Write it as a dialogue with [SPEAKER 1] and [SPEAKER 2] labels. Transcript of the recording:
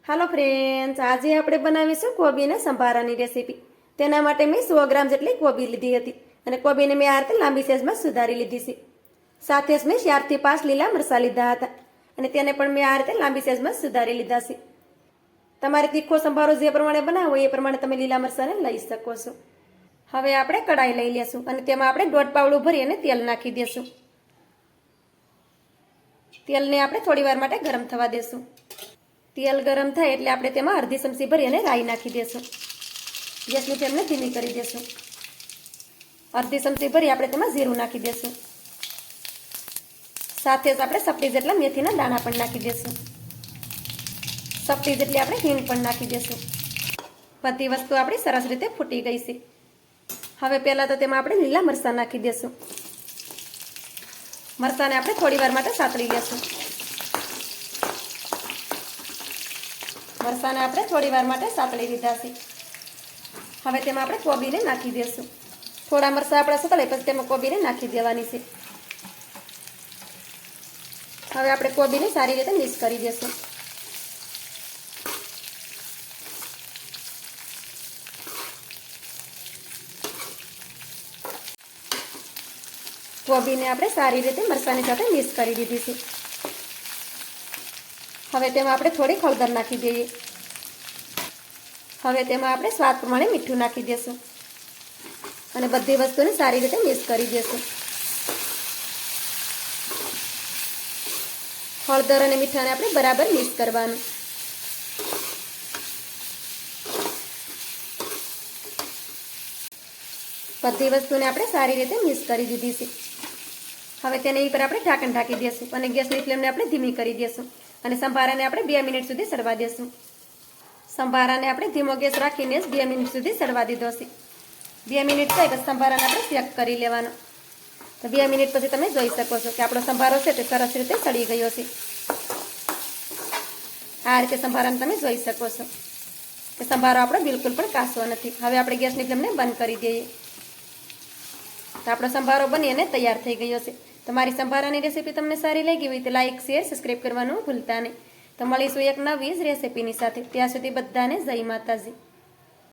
[SPEAKER 1] હાલો friends, આજે આપણે બનાવીશું કોબીના સંભારાની રેસીપી. તેના માટે મેં 100 ગ્રામ જેટલી કોબી લીધી હતી અને કોબીને મેં આ રીતે લાંબી સાઈઝમાં સુધારી લીધી છે. સાથે જ મેં 4 થી 5 લીલા મરચાં લીધા હતા અને તેને પણ મેં આ રીતે લાંબી સાઈઝમાં સુધારી લીધા છે. તમારે તીખો સંભારો જે પ્રમાણે બનાવવો હોય એ પ્રમાણે તમે લીલા મરચાંને લઈ શકો છો. હવે આપણે કઢાઈ લઈ લેશું અને તેમાં આપણે 1.5 પાવડું ભરી અને તેલ નાખી દેશું. તેલને આપણે થોડી વાર માટે ગરમ થવા દેશું. તેલ ગરમ થાય એટલે આપણે તેમાં અડધી ચમચી ભરી અને રાઈ નાખી દેશું. ગેસની ફ્લેમને ધીમી કરી દેશું. અડધી ચમચી ભરી આપણે તેમાં જીરું નાખી દેશું. સાથે જ આપણે સપટી જેટલા મેથીના દાણા પણ નાખી દેશું. સપટી જેટલી આપણે હિંગ પણ નાખી દેશું. બધી વસ્તુ આપણી સરસ રીતે ફૂટી ગઈ છે. હવે પહેલાં તો તેમાં આપણે લીલા મરચાં નાખી દેશું. મરચાંને આપણે થોડી વાર માટે સાતળી લેશું. મરચાંને આપણે થોડી વાર માટે સાતળી લીધા છે. હવે તેમાં આપણે કોબીને નાખી દઈશું. થોડા મરચાં આપણે સતળે પછી તેમાં કોબીને નાખી દેવાની છે. હવે આપણે કોબીને સારી રીતે મિક્સ કરી દઈશું. કોબીને આપણે સારી રીતે મરચાંની સાથે મિક્સ કરી દીધી છે. હવે તેમાં આપણે થોડી હળદર નાખી દઈએ. હવે તેમાં આપણે સ્વાદ પ્રમાણે મીઠું નાખી દઈશું અને બધી વસ્તુને સારી રીતે મિક્સ કરી દઈશું. હળદર અને મીઠાને આપણે બરાબર મિક્સ કરવાનું. બધી વસ્તુને આપણે સારી રીતે મિક્સ કરી દીધી છે. હવે તેની ઉપર આપણે ઢાંકણ ઢાંકી દઈશું અને ગેસની ફ્લેમને આપણે ધીમી કરી દઈશું અને સંભારાને આપણે 2 મિનિટ સુધી સડવા દઈશું. સંભારાને આપણે ધીમો ગેસ રાખીને જ 2 મિનિટ સુધી સડવા દીધો છે. 2 મિનિટ થાય પછી સંભારાને આપણે ચેક કરી લેવાનો. તો 2 મિનિટ પછી તમે જોઈ શકો છો કે આપણો સંભારો છે તે સરસ રીતે સડી ગયો છે. આ રીતે સંભારાને તમે જોઈ શકો છો કે સંભારો આપણો બિલકુલ પણ કાચો નથી. હવે આપણે ગેસની ફ્લેમને બંધ કરી દઈએ. તો આપણો સંભારો બની અને તૈયાર થઈ ગયો છે. તમારી સંભારાની રેસીપી તમને સારી લાગી હોય તો લાઇક, શેર, સબસ્ક્રાઈબ કરવાનું ભૂલતા નહીં. તો મળીશું એક નવી જ રેસીપીની સાથે. ત્યાં સુધી બધાને જય માતાજી.